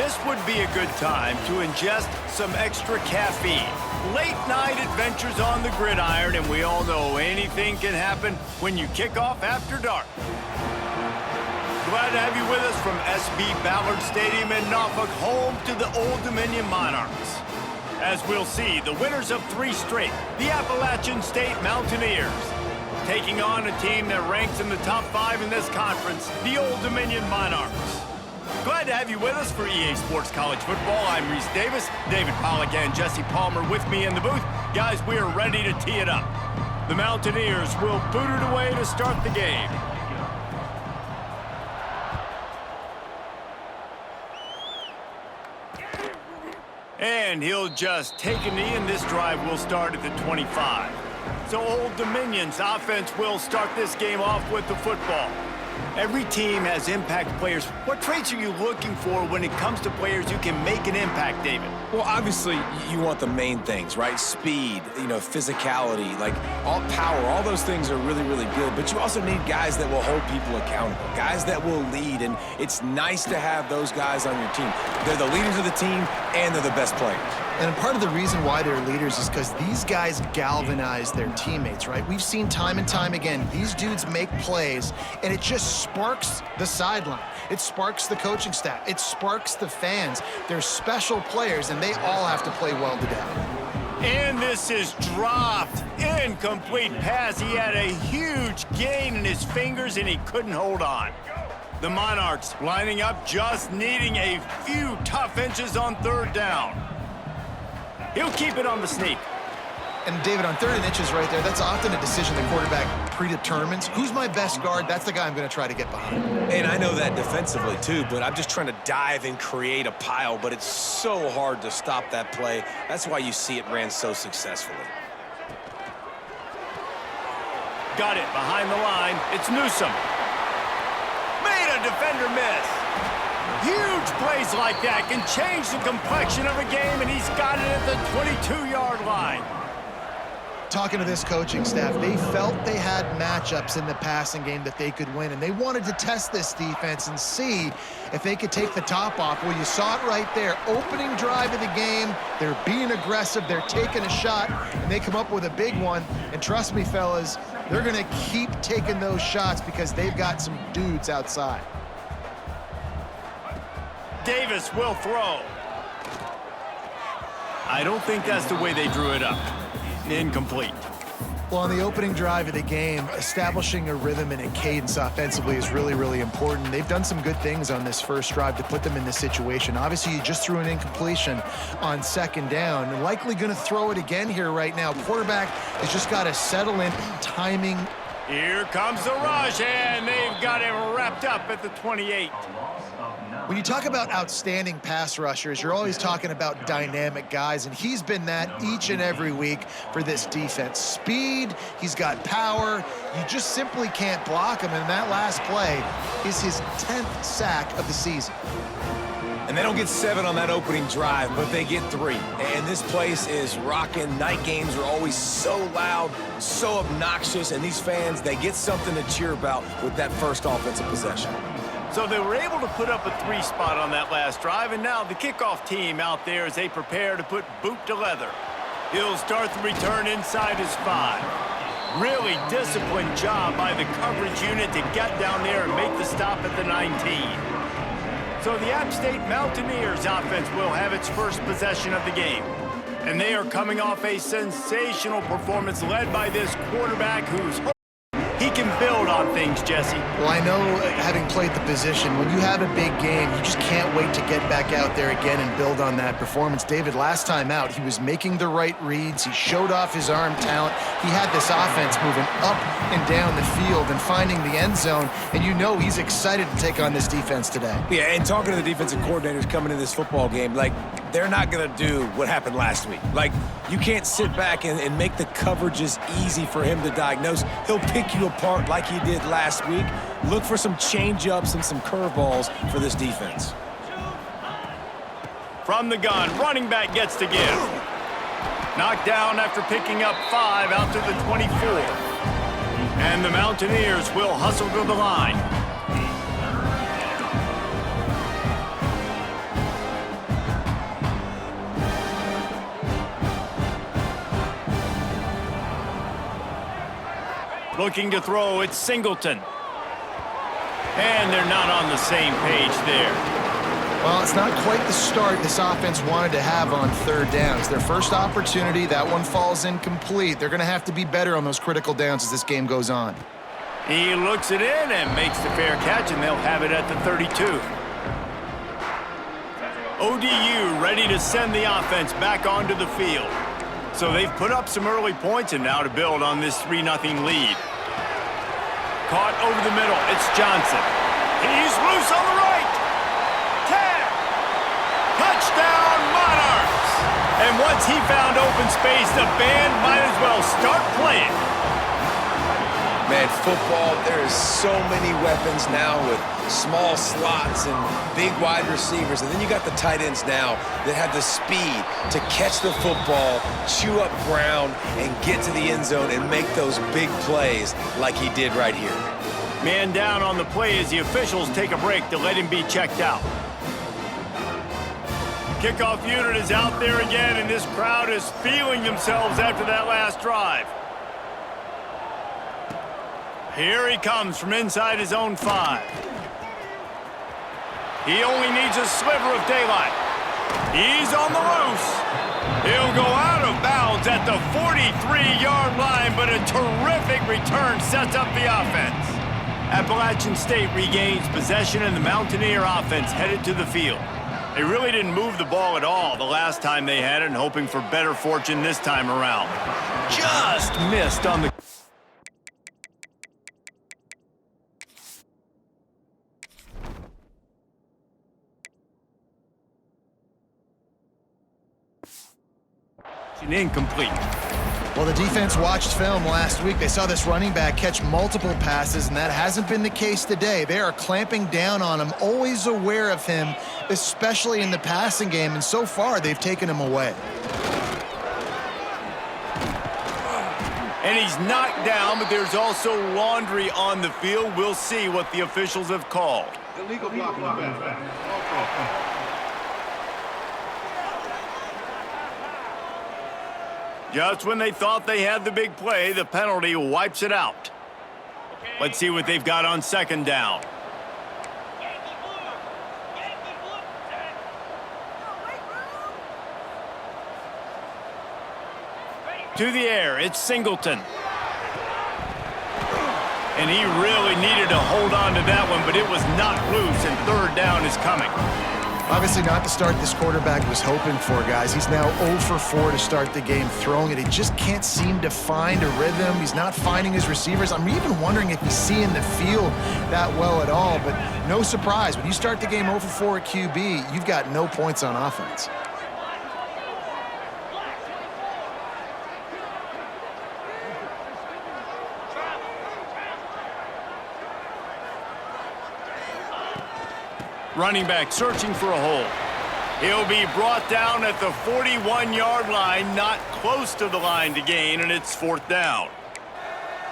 This would be a good time to ingest some extra caffeine. Late night adventures on the gridiron, and we all know anything can happen when you kick off after dark. Glad to have you with us from SB Ballard Stadium in Norfolk, home to the Old Dominion Monarchs. As we'll see, the winners of 3 straight, the Appalachian State Mountaineers, taking on a team that ranks in the top 5 in this conference, the Old Dominion Monarchs. Glad to have you with us for EA Sports College Football. I'm Reese Davis, David Pollack and Jesse Palmer with me in the booth. Guys, we are ready to tee it up. The Mountaineers will boot it away to start the game. And he'll just take a knee, and this drive will start at the 25. So Old Dominion's offense will start this game off with the football. Every team has impact players. What traits are you looking for when it comes to players who can make an impact, David? Well, obviously, you want the main things, right? Speed, physicality, like all power, all those things are really, really good. But you also need guys that will hold people accountable, guys that will lead, and it's nice to have those guys on your team. They're the leaders of the team, and they're the best players. And part of the reason why they're leaders is because these guys galvanize their teammates, right? We've seen time and time again, these dudes make plays, and it just sparks the sideline. It sparks the coaching staff. It sparks the fans. They're special players, and they all have to play well today. And this is dropped. Incomplete pass. He had a huge gain in his fingers, and he couldn't hold on. The Monarchs lining up, just needing a few tough inches on 3rd down. He'll keep it on the sneak. And David, on 3rd and inches right there, that's often a decision the quarterback predetermines. Who's my best guard? That's the guy I'm going to try to get behind. And I know that defensively too, but I'm just trying to dive and create a pile, but it's so hard to stop that play. That's why you see it ran so successfully. Got it behind the line. It's Newsome. Made a defender miss. Huge plays like that can change the complexion of a game, and he's got it at the 22-yard line. Talking to this coaching staff, they felt they had matchups in the passing game that they could win, and they wanted to test this defense and see if they could take the top off. Well, you saw it right there. Opening drive of the game, they're being aggressive, they're taking a shot, and they come up with a big one. And trust me, fellas, they're going to keep taking those shots because they've got some dudes outside. Davis will throw. I don't think that's the way they drew it up. Incomplete. Well, on the opening drive of the game, establishing a rhythm and a cadence offensively is really, really important. They've done some good things on this first drive to put them in this situation. Obviously, you just threw an incompletion on 2nd down. They're likely going to throw it again here right now. Quarterback has just got to settle in, timing. Here comes the rush, and they've got it wrapped up at the 28. When you talk about outstanding pass rushers, you're always talking about dynamic guys, and he's been that each and every week for this defense. Speed, he's got power. You just simply can't block him, and that last play is his 10th sack of the season. And they don't get 7 on that opening drive, but they get 3. And this place is rocking. Night games are always so loud, so obnoxious, and these fans, they get something to cheer about with that first offensive possession. So they were able to put up a 3 spot on that last drive, and now the kickoff team out there as they prepare to put boot to leather. He'll start the return inside his 5. Really disciplined job by the coverage unit to get down there and make the stop at the 19. So the App State Mountaineers offense will have its first possession of the game. And they are coming off a sensational performance led by this quarterback who's he can build on things, Jesse. Well, I know, having played the position, when you have a big game, you just can't wait to get back out there again and build on that performance. David, last time out, he was making the right reads. He showed off his arm talent. He had this offense moving up and down the field and finding the end zone, and you know he's excited to take on this defense today. Yeah, and talking to the defensive coordinators coming in this football game, like, they're not going to do what happened last week. Like, you can't sit back and make the coverages easy for him to diagnose. He'll pick you apart like he did last week. Look for some change-ups and some curveballs for this defense. From the gun, running back gets to give. Knocked down after picking up 5 out to the 24. And the Mountaineers will hustle to the line. Looking to throw, it's Singleton. And they're not on the same page there. Well, it's not quite the start this offense wanted to have on third downs. Their first opportunity, that one falls incomplete. They're going to have to be better on those critical downs as this game goes on. He looks it in and makes the fair catch, and they'll have it at the 32. ODU ready to send the offense back onto the field. So they've put up some early points and now to build on this 3-0 lead. Caught over the middle, it's Johnson. He's loose on the right. Touchdown, Monarchs! And once he found open space, the band might as well start playing. Man, football, there is so many weapons now with small slots and big wide receivers. And then you got the tight ends now that have the speed to catch the football, chew up ground, and get to the end zone and make those big plays like he did right here. Man down on the play as the officials take a break to let him be checked out. Kickoff unit is out there again, and this crowd is feeling themselves after that last drive. Here he comes from inside his own 5. He only needs a sliver of daylight. He's on the loose. He'll go out of bounds at the 43-yard line, but a terrific return sets up the offense. Appalachian State regains possession, and the Mountaineer offense headed to the field. They really didn't move the ball at all the last time they had it, and hoping for better fortune this time around. Just missed on the... Incomplete. Well, the defense watched film last week. They saw this running back catch multiple passes, and that hasn't been the case today. They are clamping down on him, always aware of him, especially in the passing game, and so far they've taken him away. And he's knocked down, but there's also laundry on the field. We'll see what the officials have called. Illegal blocking. Just when they thought they had the big play, the penalty wipes it out. Let's see what they've got on second down. To the air, it's Singleton. And he really needed to hold on to that one, but it was not loose, and third down is coming. Obviously not the start this quarterback was hoping for, guys. He's now 0 for 4 to start the game throwing it. He just can't seem to find a rhythm. He's not finding his receivers. I'm even wondering if he's seeing the field that well at all, but no surprise. When you start the game 0 for 4 at QB, you've got no points on offense. Running back searching for a hole. He'll be brought down at the 41-yard line, not close to the line to gain, and it's fourth down.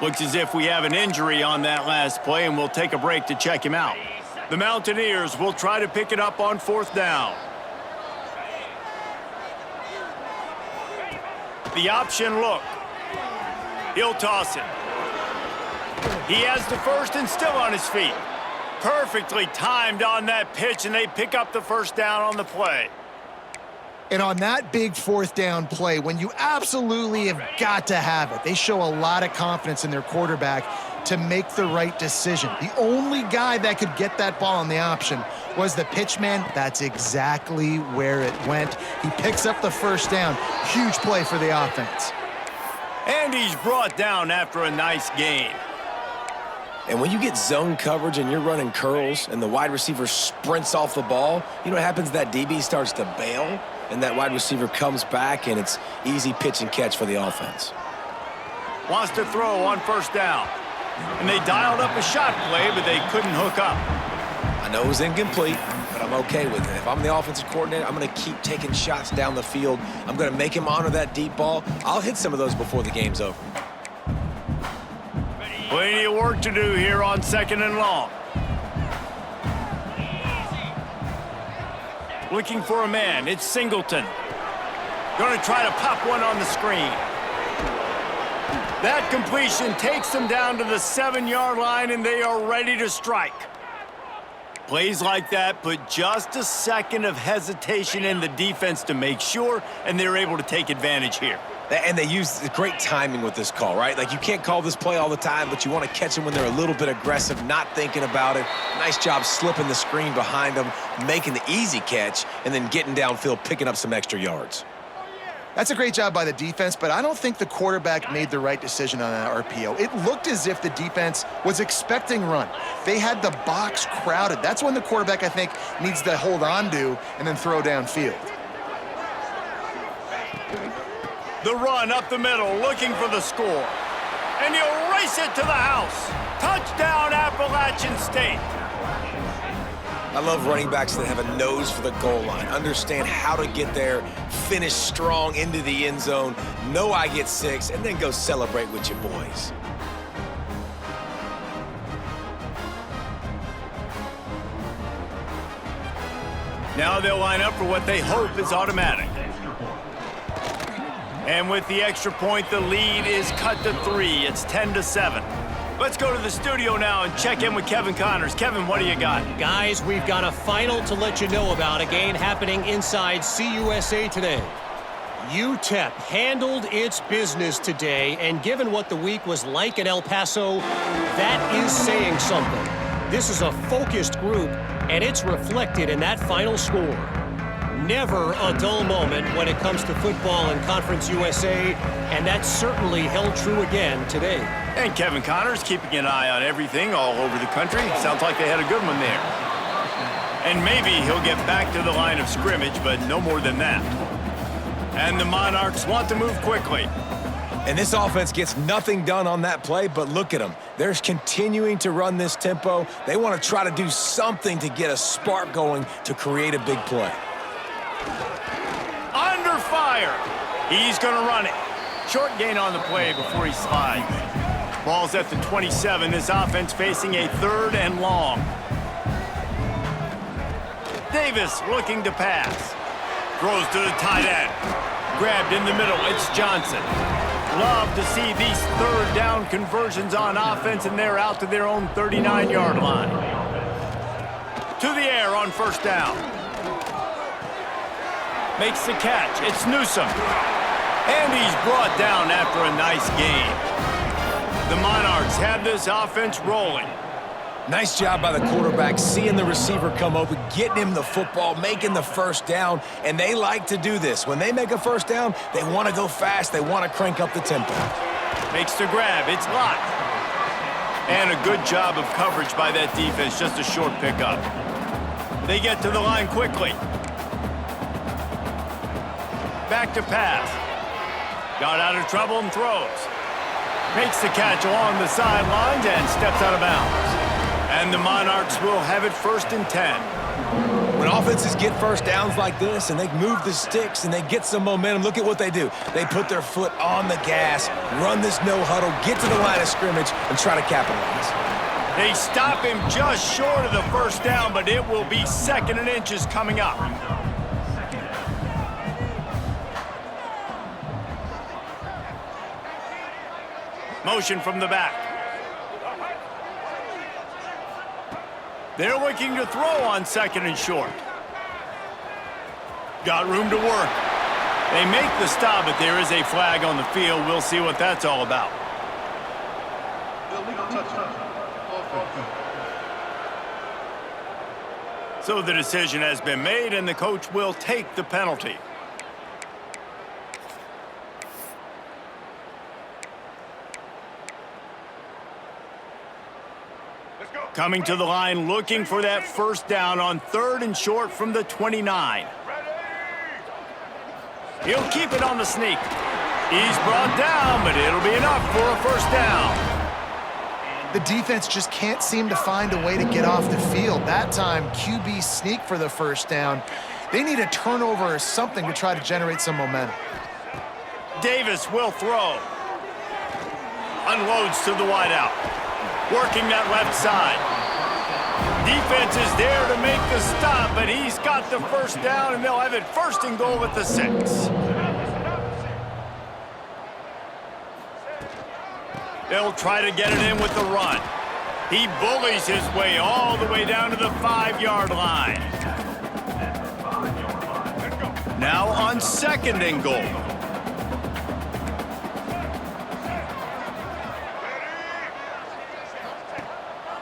Looks as if we have an injury on that last play, and we'll take a break to check him out. The Mountaineers will try to pick it up on fourth down. The option look. He'll toss it. He has the first and still on his feet. Perfectly timed on that pitch, and they pick up the first down on the play. And on that big fourth down play, when you absolutely have got to have it, they show a lot of confidence in their quarterback to make the right decision. The only guy that could get that ball on the option was the pitchman. That's exactly where it went. He picks up the first down. Huge play for the offense. And he's brought down after a nice gain. And when you get zone coverage and you're running curls and the wide receiver sprints off the ball, you know what happens? That DB starts to bail, and that wide receiver comes back, and it's easy pitch and catch for the offense. Wants to throw on first down. And they dialed up a shot play, but they couldn't hook up. I know it was incomplete, but I'm okay with it. If I'm the offensive coordinator, I'm going to keep taking shots down the field. I'm going to make him honor that deep ball. I'll hit some of those before the game's over. Plenty of work to do here on second and long. Looking for a man, it's Singleton. Going to try to pop one on the screen. That completion takes them down to the 7-yard line, and they are ready to strike. Plays like that put just a second of hesitation in the defense to make sure, and they're able to take advantage here. And they use great timing with this call, right? Like, you can't call this play all the time, but you want to catch them when they're a little bit aggressive, not thinking about it. Nice job slipping the screen behind them, making the easy catch, and then getting downfield, picking up some extra yards. That's a great job by the defense, but I don't think the quarterback made the right decision on that RPO. It looked as if the defense was expecting run. They had the box crowded. That's when the quarterback, I think, needs to hold on to and then throw downfield. The run up the middle, looking for the score. And he'll race it to the house. Touchdown, Appalachian State. I love running backs that have a nose for the goal line, understand how to get there, finish strong into the end zone, know I get 6, and then go celebrate with your boys. Now they'll line up for what they hope is automatic. And with the extra point, the lead is cut to 3. It's 10-7. Let's go to the studio now and check in with Kevin Connors. Kevin, what do you got? Guys, we've got a final to let you know about, a game happening inside CUSA today. UTEP handled its business today, and given what the week was like in El Paso, that is saying something. This is a focused group, and it's reflected in that final score. Never a dull moment when it comes to football in Conference USA, and that certainly held true again today. And Kevin Connors keeping an eye on everything all over the country. Sounds like they had a good one there. And maybe he'll get back to the line of scrimmage, but no more than that. And the Monarchs want to move quickly. And this offense gets nothing done on that play, but look at them. They're continuing to run this tempo. They want to try to do something to get a spark going to create a big play. Under fire. He's going to run it. Short gain on the play before he slides. Ball's at the 27. This offense facing a 3rd and long. Davis looking to pass. Throws to the tight end. Grabbed in the middle. It's Johnson. Love to see these 3rd down conversions on offense, and they're out to their own 39-yard line. To the air on 1st down. Makes the catch. It's Newsome. And he's brought down after a nice gain. The Monarchs have this offense rolling. Nice job by the quarterback, seeing the receiver come open, getting him the football, making the 1st down, and they like to do this. When they make a 1st down, they want to go fast. They want to crank up the tempo. Makes the grab. It's locked. And a good job of coverage by that defense. Just a short pickup. They get to the line quickly. Back to pass. Got out of trouble and throws. Makes the catch along the sidelines and steps out of bounds. And the Monarchs will have it 1st and 10. When offenses get 1st downs like this and they move the sticks and they get some momentum, look at what they do. They put their foot on the gas, run this no huddle, get to the line of scrimmage, and try to capitalize. They stop him just short of the 1st down, but it will be 2nd and inches coming up. Motion from the back. They're looking to throw on 2nd and short. Got room to work. They make the stop, but there is a flag on the field. We'll see what that's all about. So the decision has been made, and the coach will take the penalty. Coming to the line, looking for that 1st down on 3rd and short from the 29. He'll keep it on the sneak. He's brought down, but it'll be enough for a 1st down. The defense just can't seem to find a way to get off the field. That time, QB sneak for the 1st down. They need a turnover or something to try to generate some momentum. Davis will throw. Unloads to the wideout. Working that left side. Defense is there to make the stop, but he's got the 1st down, and they'll have it 1st and goal at the 6. They'll try to get it in with the run. He bullies his way all the way down to the 5-yard line. Now on 2nd and goal.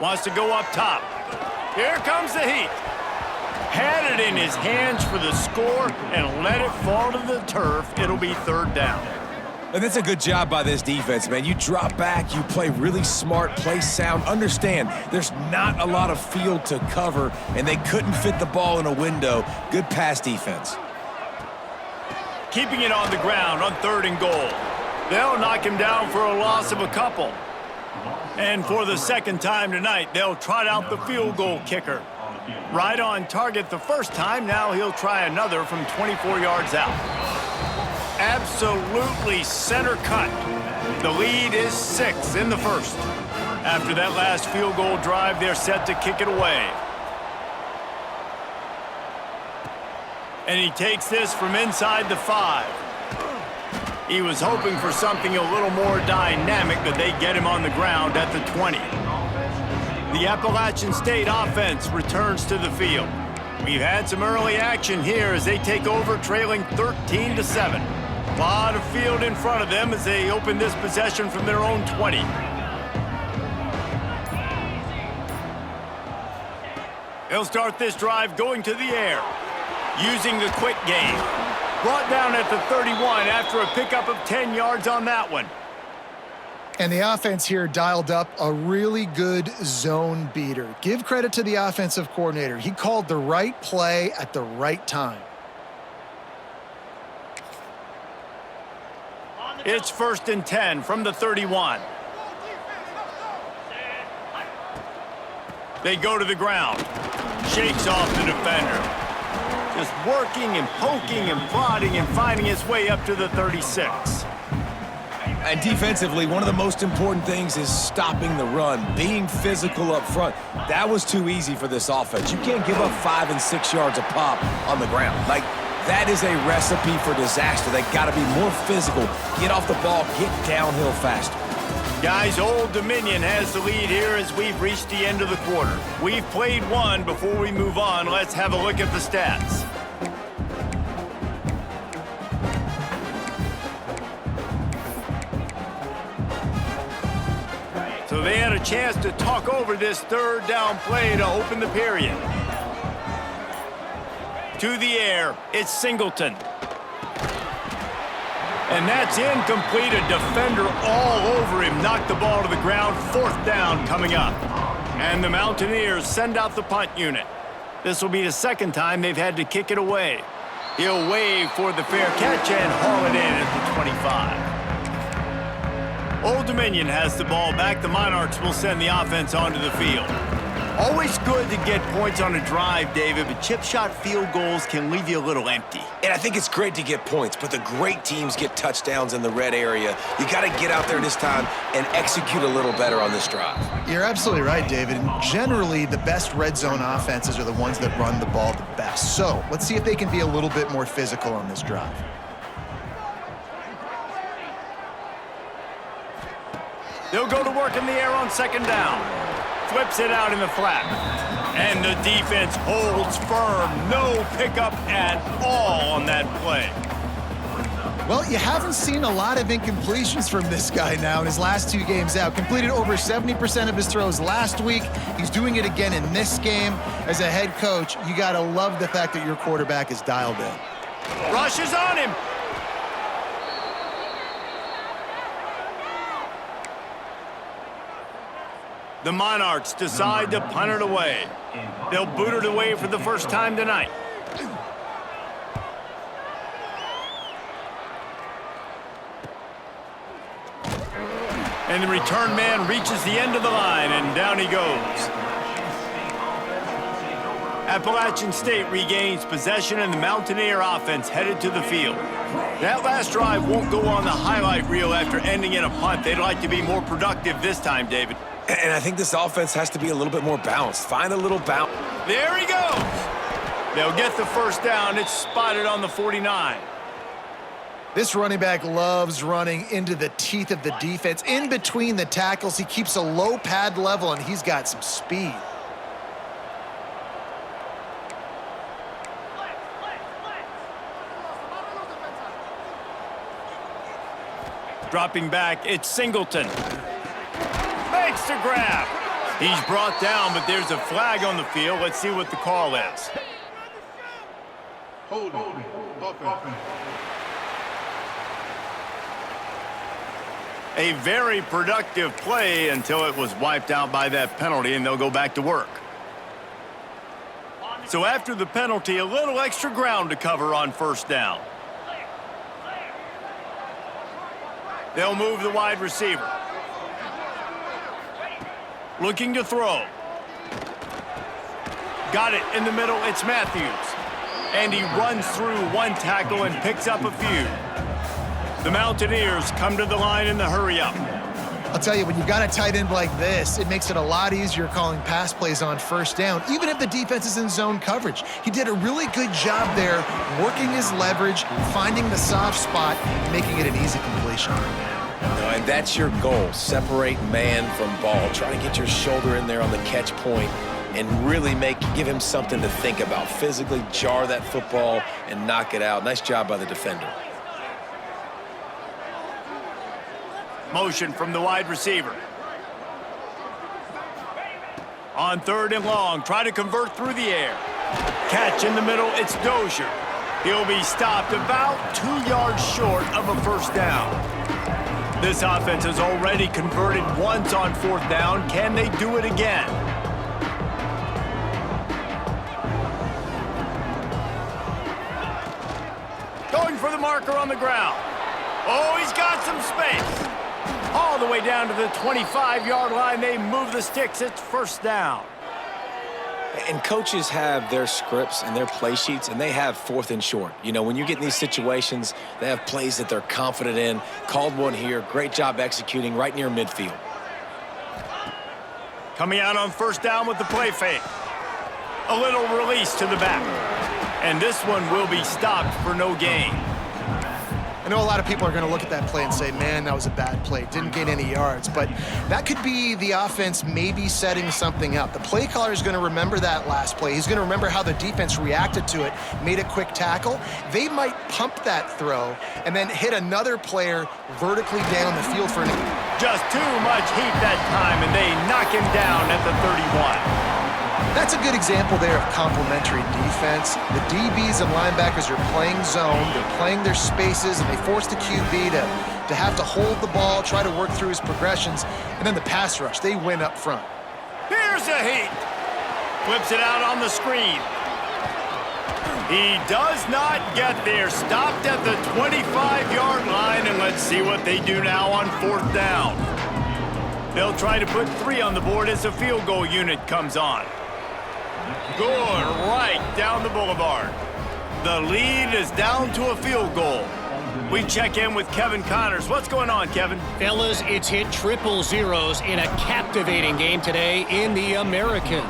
Wants to go up top. Here comes the heat. Had it in his hands for the score and let it fall to the turf. It'll be 3rd down. And that's a good job by this defense, man. You drop back, you play really smart, play sound. Understand, there's not a lot of field to cover, and they couldn't fit the ball in a window. Good pass defense. Keeping it on the ground on 3rd and goal. They'll knock him down for a loss of a couple. And for the 2nd time tonight, they'll trot out the field goal kicker. Right on target the first time, now he'll try another from 24 yards out. Absolutely center cut. The lead is 6 in the 1st. After that last field goal drive, they're set to kick it away. And he takes this from inside the 5. He was hoping for something a little more dynamic, but they get him on the ground at the 20. The Appalachian State offense returns to the field. We've had some early action here as they take over, trailing 13-7. A lot of field in front of them as they open this possession from their own 20. They'll start this drive going to the air, using the quick game. Brought down at the 31 after a pickup of 10 yards on that one. And the offense here dialed up a really good zone beater. Give credit to the offensive coordinator. He called the right play at the right time. It's 1st and 10 from the 31. They go to the ground. Shakes off the defender. Just working and poking and prodding and finding his way up to the 36. And defensively, one of the most important things is stopping the run, being physical up front. That was too easy for this offense. You can't give up 5 and 6 yards a pop on the ground. Like, that is a recipe for disaster. They got to be more physical, get off the ball, get downhill faster. Guys, Old Dominion has the lead here as we've reached the end of the quarter. We've played one. Before we move on, let's have a look at the stats. So they had a chance to talk over this 3rd down play to open the period. To the air, it's Singleton. And that's incomplete. A defender all over him. Knocked the ball to the ground. 4th down coming up. And the Mountaineers send out the punt unit. This will be the 2nd time they've had to kick it away. He'll wave for the fair catch and haul it in at the 25. Old Dominion has the ball back. The Monarchs will send the offense onto the field. Always good to get points on a drive, David, but chip shot field goals can leave you a little empty. And I think it's great to get points, but the great teams get touchdowns in the red area. You got to get out there this time and execute a little better on this drive. You're absolutely right, David. And generally, the best red zone offenses are the ones that run the ball the best. So let's see if they can be a little bit more physical on this drive. They'll go to work in the air on 2nd down. Flips it out in the flat. And the defense holds firm. No pickup at all on that play. Well, you haven't seen a lot of incompletions from this guy now in his last 2 games out. Completed over 70% of his throws last week. He's doing it again in this game. As a head coach, you got to love the fact that your quarterback is dialed in. Rush is on him. The Monarchs decide to punt it away. They'll boot it away for the first time tonight. And the return man reaches the end of the line, and down he goes. Appalachian State regains possession, and the Mountaineer offense headed to the field. That last drive won't go on the highlight reel after ending in a punt. They'd like to be more productive this time, David. And I think this offense has to be a little bit more balanced. Find a little balance. There he goes. They'll get the 1st down. It's spotted on the 49. This running back loves running into the teeth of the defense. In between the tackles, he keeps a low pad level, and he's got some speed. Dropping back, it's Singleton. Makes the grab. He's brought down, but there's a flag on the field. Let's see what the call is. Holding. Offense. A very productive play until it was wiped out by that penalty, and they'll go back to work. So after the penalty, a little extra ground to cover on first down. They'll move the wide receiver. Looking to throw. Got it in the middle, it's Matthews. And he runs through one tackle and picks up a few. The Mountaineers come to the line in the hurry-up. I'll tell you, when you've got a tight end like this, it makes it a lot easier calling pass plays on first down, even if the defense is in zone coverage. He did a really good job there, working his leverage, finding the soft spot, and making it an easy completion. And that's your goal. Separate man from ball. Try to get your shoulder in there on the catch point and really give him something to think about. Physically jar that football and knock it out. Nice job by the defender. Motion from the wide receiver. On third and long, try to convert through the air. Catch in the middle, it's Dozier. He'll be stopped about 2 yards short of a first down. This offense has already converted once on fourth down. Can they do it again? Going for the marker on the ground. Oh, he's got some space. All the way down to the 25-yard line. They move the sticks. It's first down. And coaches have their scripts and their play sheets, and they have fourth and short. You know, when you get in these situations, they have plays that they're confident in. Called one here. Great job executing right near midfield. Coming out on first down with the play fake. A little release to the back. And this one will be stopped for no gain. I know a lot of people are going to look at that play and say, man, that was a bad play. Didn't gain any yards. But that could be the offense maybe setting something up. The play caller is going to remember that last play. He's going to remember how the defense reacted to it, made a quick tackle. They might pump that throw and then hit another player vertically down the field for an... Just too much heat that time, and they knock him down at the 31. That's a good example there of complementary defense. The DBs and linebackers are playing zone, they're playing their spaces, and they force the QB to have to hold the ball, try to work through his progressions, and then the pass rush, they win up front. Here's a heat. Flips it out on the screen. He does not get there. Stopped at the 25-yard line, and let's see what they do now on fourth down. They'll try to put 3 on the board as the field goal unit comes on. Good, right down the boulevard. The lead is down to a field goal. We check in with Kevin Connors. What's going on, Kevin? Fellas, it's hit triple zeros in a captivating game today in the American.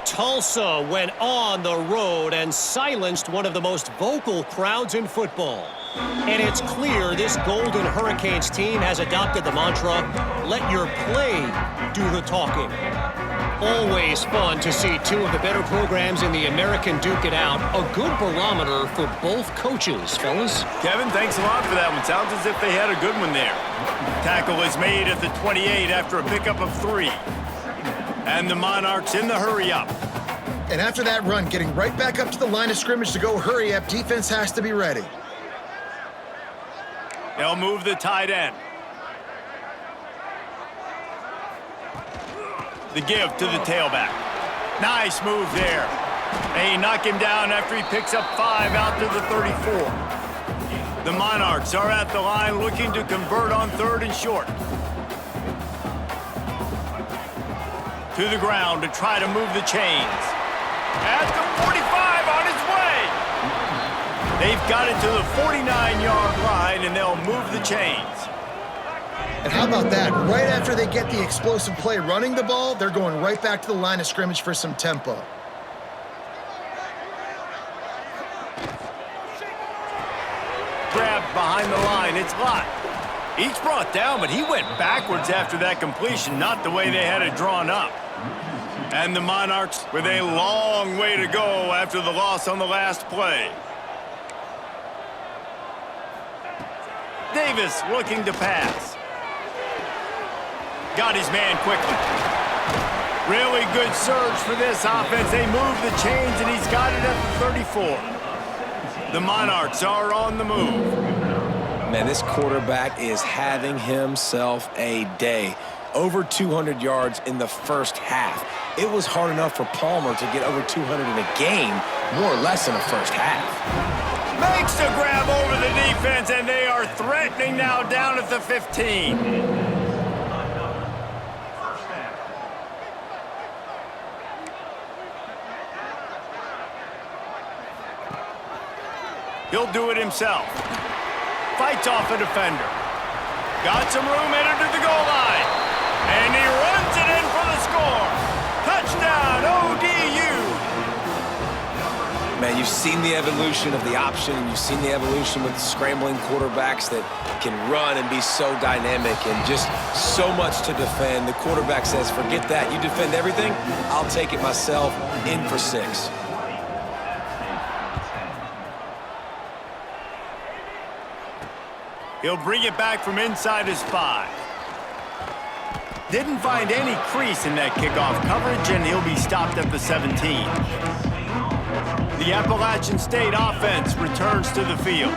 Tulsa went on the road and silenced one of the most vocal crowds in football. And it's clear this Golden Hurricanes team has adopted the mantra, let your play do the talking. Always fun to see 2 of the better programs in the American duke it out. A good barometer for both coaches, fellas. Kevin, thanks a lot for that one. Sounds as if they had a good one there. Tackle is made at the 28 after a pickup of 3. And the Monarchs in the hurry-up. And after that run, getting right back up to the line of scrimmage to go hurry up, defense has to be ready. They'll move the tight end. The give to the tailback. Nice move there. They knock him down after he picks up 5 out to the 34. The Monarchs are at the line looking to convert on third and short. To the ground to try to move the chains. At the 45 on his way. They've got it to the 49-yard line, and they'll move the chains. And how about that? Right after they get the explosive play running the ball, they're going right back to the line of scrimmage for some tempo. Grabbed behind the it's locked. Each brought down, but he went backwards after that completion, not the way they had it drawn up. And the Monarchs with a long way to go after the loss on the last play. Davis looking to pass. Got his man quickly. Really good surge for this offense. They move the chains, and he's got it at the 34. The Monarchs are on the move. Man, this quarterback is having himself a day. Over 200 yards in the first half. It was hard enough for Palmer to get over 200 in a game, more or less in the first half. Makes the grab over the defense, and they are threatening now down at the 15. He'll do it himself. Fights off a defender. Got some room, headed to the goal line. And he runs it in for the score. Touchdown, ODU. Man, you've seen the evolution of the option, and you've seen the evolution with scrambling quarterbacks that can run and be so dynamic and just so much to defend. The quarterback says, forget that. You defend everything, I'll take it myself. In for 6. He'll bring it back from inside his 5. Didn't find any crease in that kickoff coverage, and he'll be stopped at the 17. The Appalachian State offense returns to the field.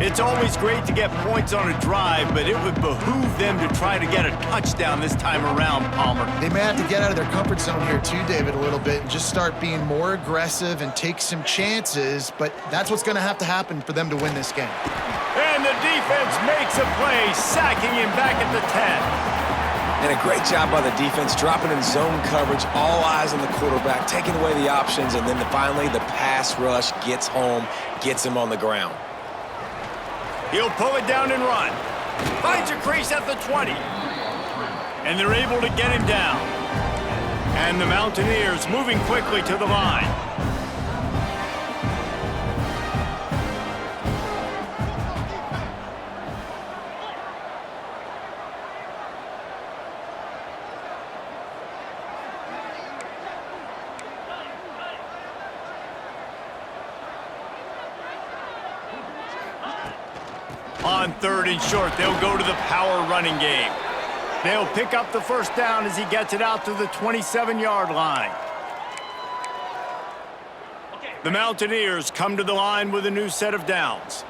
It's always great to get points on a drive, but it would behoove them to try to get a touchdown this time around, Palmer. They may have to get out of their comfort zone here too, David, a little bit, and just start being more aggressive and take some chances, but that's what's going to have to happen for them to win this game. And the defense makes a play, sacking him back at the 10. And a great job by the defense, dropping in zone coverage, all eyes on the quarterback, taking away the options, and then finally the pass rush gets home, gets him on the ground. He'll pull it down and run. Finds a crease at the 20. And they're able to get him down. And the Mountaineers moving quickly to the line. On 3rd and short, they'll go to the power running game. They'll pick up the first down as he gets it out to the 27-yard line. The Mountaineers come to the line with a new set of downs.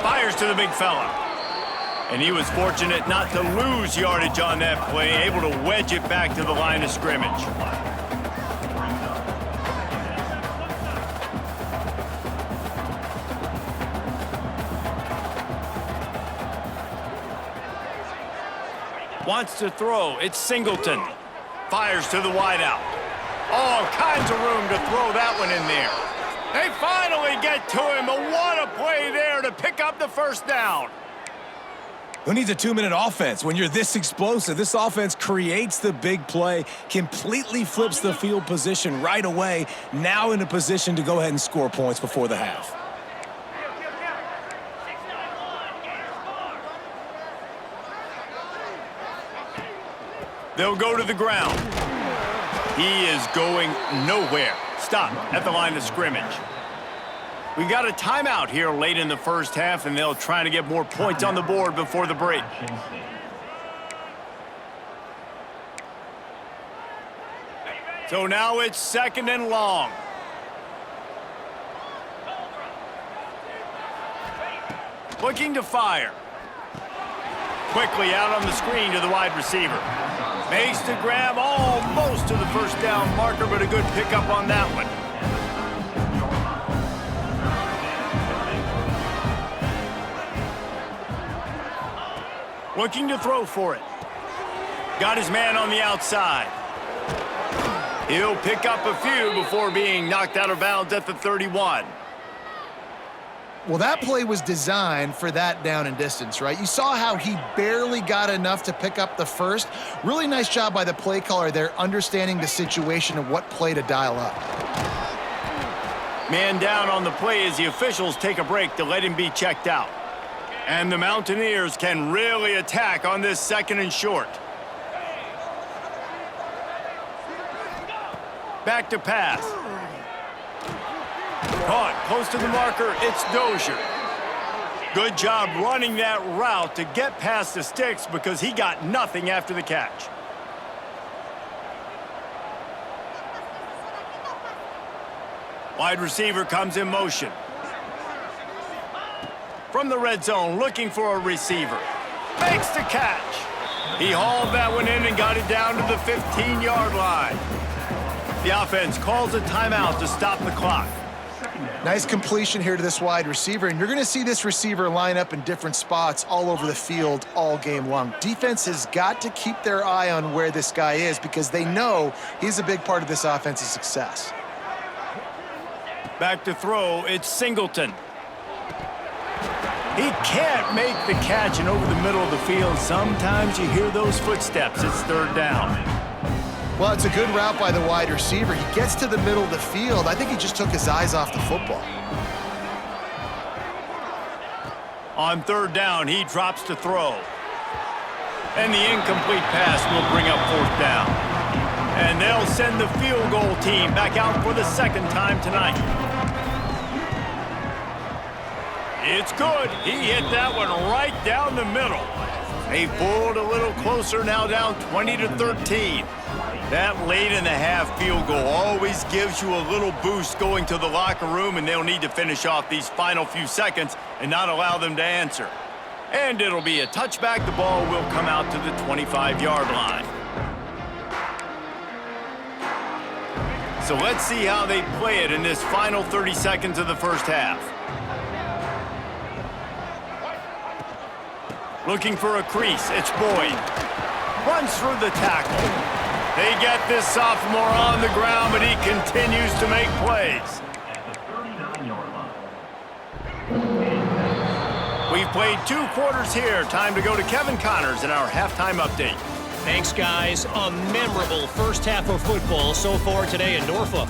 Fires to the big fella. And he was fortunate not to lose yardage on that play, able to wedge it back to the line of scrimmage. Wants to throw. It's Singleton. Fires to the wideout. All kinds of room to throw that one in there. They finally get to him, but what a play there to pick up the first down. Who needs a 2-minute offense when you're this explosive? This offense creates the big play, completely flips the field position right away, now in a position to go ahead and score points before the half. They'll go to the ground. He is going nowhere. Stop at the line of scrimmage. We got a timeout here late in the first half, and they'll try to get more points on the board before the break. So now it's 2nd and long. Looking to fire. Quickly out on the screen to the wide receiver. Makes the grab almost to the first down marker, but a good pickup on that one. Looking to throw for it. Got his man on the outside. He'll pick up a few before being knocked out of bounds at the 31. Well, that play was designed for that down and distance, right? You saw how he barely got enough to pick up the first. Really nice job by the play caller there, understanding the situation and what play to dial up. Man down on the play as the officials take a break to let him be checked out. And the Mountaineers can really attack on this 2nd and short. Back to pass. Caught close to the marker, it's Dozier. Good job running that route to get past the sticks because he got nothing after the catch. Wide receiver comes in motion. From the red zone, looking for a receiver. Makes the catch. He hauled that one in and got it down to the 15-yard line. The offense calls a timeout to stop the clock. Nice completion here to this wide receiver, and you're going to see this receiver line up in different spots all over the field all game long. Defense has got to keep their eye on where this guy is because they know he's a big part of this offense's success. Back to throw, it's Singleton. He can't make the catch, and over the middle of the field, sometimes you hear those footsteps. It's 3rd down. Well, it's a good route by the wide receiver. He gets to the middle of the field. I think he just took his eyes off the football. On 3rd down, he drops to throw. And the incomplete pass will bring up 4th down. And they'll send the field goal team back out for the 2nd time tonight. It's good. He hit that one right down the middle. They pulled a little closer, now down 20-13. That late in the half field goal always gives you a little boost going to the locker room, and they'll need to finish off these final few seconds and not allow them to answer. And it'll be a touchback. The ball will come out to the 25-yard line. So let's see how they play it in this final 30 seconds of the first half. Looking for a crease, it's Boyd. Runs through the tackle. They get this sophomore on the ground, but he continues to make plays. We've played 2 quarters here. Time to go to Kevin Connors in our halftime update. Thanks, guys. A memorable first half of football so far today in Norfolk.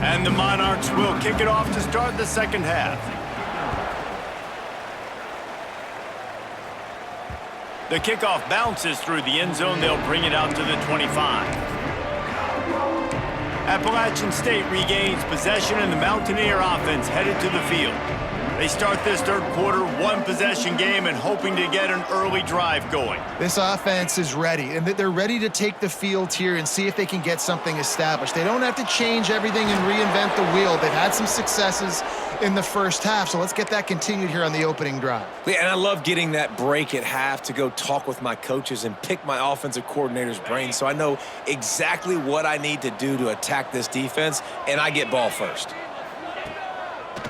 And the Monarchs will kick it off to start the 2nd half. The kickoff bounces through the end zone. They'll bring it out to the 25. Appalachian State regains possession, and the Mountaineer offense headed to the field. They start this 3rd quarter 1-possession game and hoping to get an early drive going. This offense is ready, and they're ready to take the field here and see if they can get something established. They don't have to change everything and reinvent the wheel. They've had some successes in the first half, so let's get that continued here on the opening drive. Yeah, and I love getting that break at half to go talk with my coaches and pick my offensive coordinator's brain so I know exactly what I need to do to attack this defense, and I get ball first.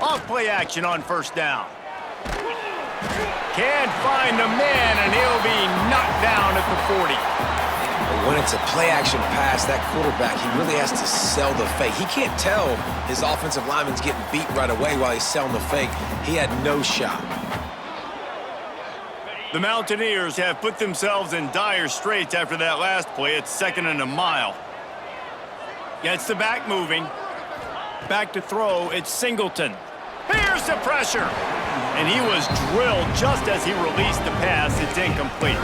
Off play action on 1st down. Can't find a man, and he'll be knocked down at the 40. But when it's a play-action pass, that quarterback, he really has to sell the fake. He can't tell his offensive lineman's getting beat right away while he's selling the fake. He had no shot. The Mountaineers have put themselves in dire straits after that last play. It's 2nd and a mile. Gets the back moving. Back to throw, it's Singleton. Here's the pressure. And he was drilled just as he released the pass. It's incomplete.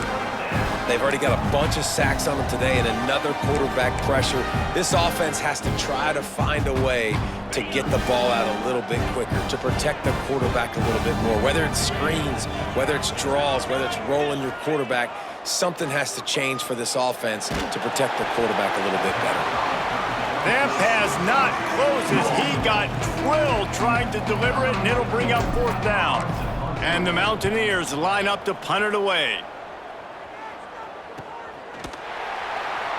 They've already got a bunch of sacks on them today and another quarterback pressure. This offense has to try to find a way to get the ball out a little bit quicker, to protect the quarterback a little bit more. Whether it's screens, whether it's draws, whether it's rolling your quarterback, something has to change for this offense to protect the quarterback a little bit better. That pass not closes. He got drilled trying to deliver it, and it'll bring up 4th down. And the Mountaineers line up to punt it away.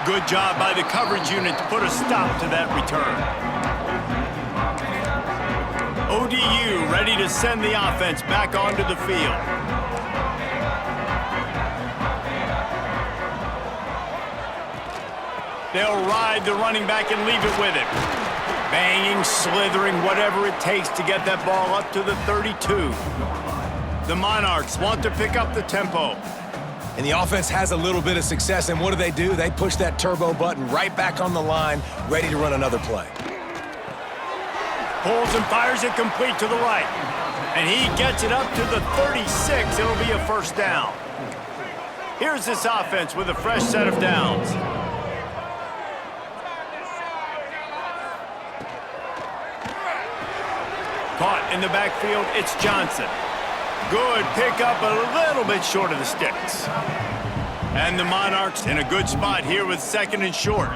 Good job by the coverage unit to put a stop to that return. ODU ready to send the offense back onto the field. They'll ride the running back and leave it with him. Banging Moving, slithering, whatever it takes to get that ball up to the 32. The Monarchs want to pick up the tempo. And the offense has a little bit of success, and what do? They push that turbo button right back on the line, ready to run another play. Pulls and fires it complete to the right. And he gets it up to the 36. It'll be a first down. Here's this offense with a fresh set of downs. Caught in the backfield, it's Johnson. Good pickup, a little bit short of the sticks. And the Monarchs in a good spot here with second and short.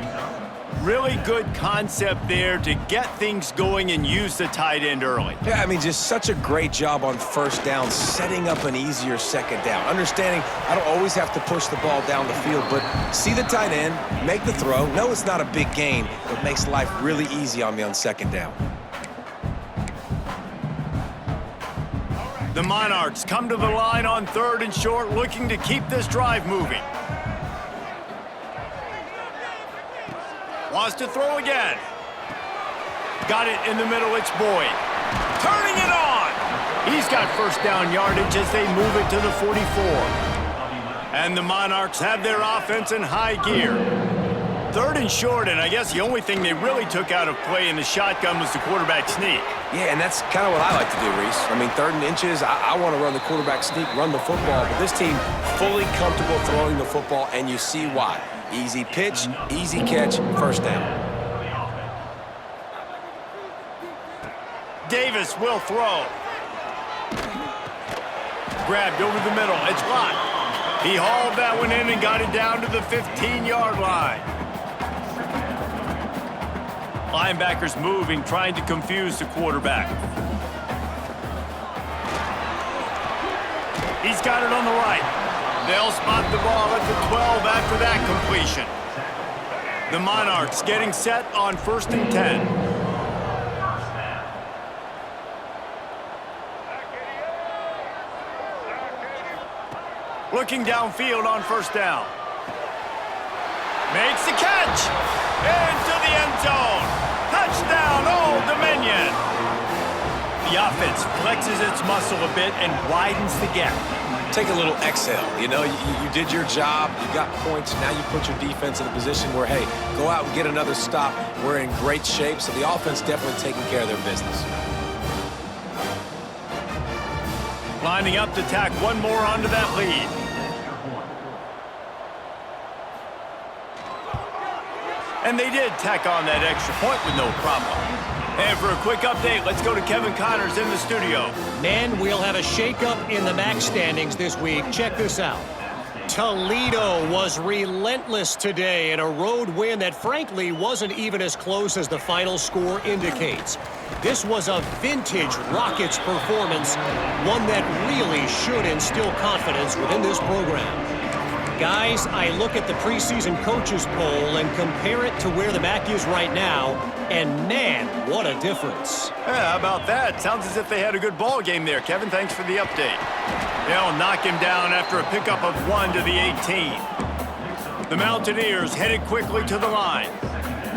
Really good concept there to get things going and use the tight end early. Yeah, I mean, just such a great job on first down, setting up an easier second down. Understanding I don't always have to push the ball down the field, but see the tight end, make the throw. No, it's not a big gain, but makes life really easy on me on second down. The Monarchs come to the line on third and short, looking to keep this drive moving. Wants to throw again. Got it in the middle, it's Boyd. Turning it on! He's got first down yardage as they move it to the 44. And the Monarchs have their offense in high gear. Third and short, and I guess the only thing they really took out of play in the shotgun was the quarterback sneak. Yeah, and that's kind of what I like to do, Reese. I mean, third and inches, I want to run the quarterback sneak, run the football, but this team fully comfortable throwing the football, and you see why. Easy pitch, easy catch, first down. Davis will throw. Grabbed over the middle, it's Lott. He hauled that one in and got it down to the 15-yard line. Linebackers moving, trying to confuse the quarterback. He's got it on the right. They'll spot the ball at the 12 after that completion. The Monarchs getting set on first and 10. Looking downfield on first down. Makes the catch. Into the end zone. Touchdown, Old Dominion. The offense flexes its muscle a bit and widens the gap. Take a little exhale. You know, you did your job. You got points. Now you put your defense in a position where, hey, go out and get another stop. We're in great shape, so the offense definitely taking care of their business. Lining up to tack one more onto that lead. And they did tack on that extra point with no problem. And for a quick update, let's go to Kevin Connors in the studio. Men, we'll have a shakeup in the MAC standings this week. Check this out. Toledo was relentless today in a road win that frankly wasn't even as close as the final score indicates. This was a vintage Rockets performance, one that really should instill confidence within this program. Guys, I look at the preseason coaches poll and compare it to where the MAC is right now, and man, what a difference. Yeah, how about that? Sounds as if they had a good ball game there. Kevin, thanks for the update. They'll knock him down after a pickup of 1 to the 18. The Mountaineers headed quickly to the line.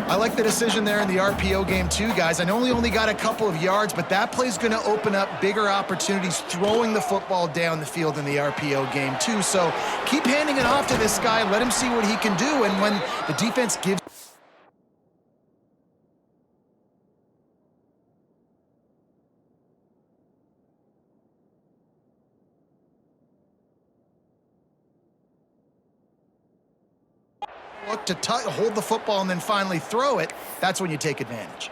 I like the decision there in the RPO game too, guys. I know he only got a couple of yards, but that play's going to open up bigger opportunities throwing the football down the field in the RPO game too. So keep handing it off to this guy. Let him see what he can do. And when the defense gives... look to hold the football and then finally throw it, that's when you take advantage.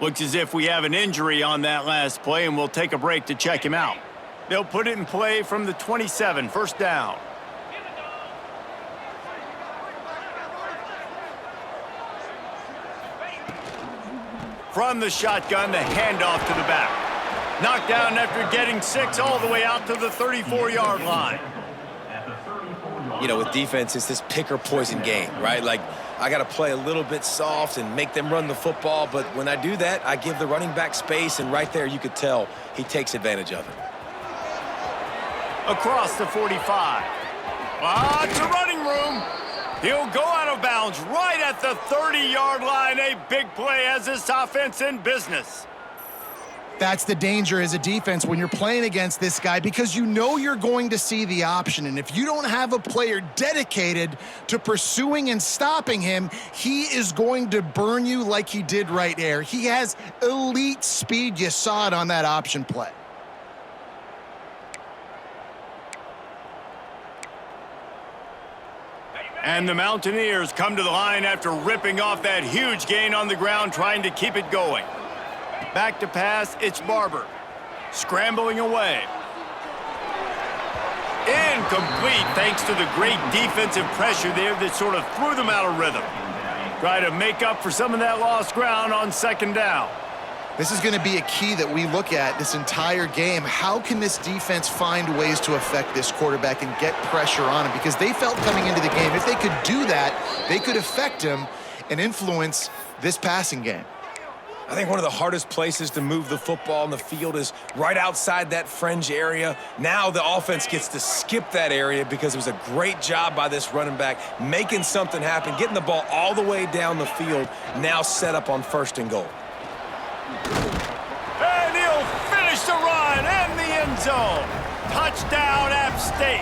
Looks as if we have an injury on that last play, and we'll take a break to check him out. They'll put it in play from the 27, first down. From the shotgun, the handoff to the back. Knocked down after getting 6 all the way out to the 34-yard line. You know, with defense, it's this pick or poison game, right? Like, I got to play a little bit soft and make them run the football, but when I do that, I give the running back space, and right there you could tell he takes advantage of it. Across the 45. Lots of running room. He'll go out of bounds right at the 30-yard line. A big play has this offense in business. That's the danger as a defense when you're playing against this guy, because you know you're going to see the option. And if you don't have a player dedicated to pursuing and stopping him, he is going to burn you like he did right there. He has elite speed. You saw it on that option play. And the Mountaineers come to the line after ripping off that huge gain on the ground, trying to keep it going. Back to pass, it's Barber. Scrambling away. Incomplete thanks to the great defensive pressure there that sort of threw them out of rhythm. Try to make up for some of that lost ground on second down. This is going to be a key that we look at this entire game. How can this defense find ways to affect this quarterback and get pressure on him? Because they felt coming into the game, if they could do that, they could affect him and influence this passing game. I think one of the hardest places to move the football on the field is right outside that fringe area. Now the offense gets to skip that area because it was a great job by this running back making something happen, getting the ball all the way down the field, now set up on 1st and goal. And he'll finish the run in the end zone. Touchdown, App State.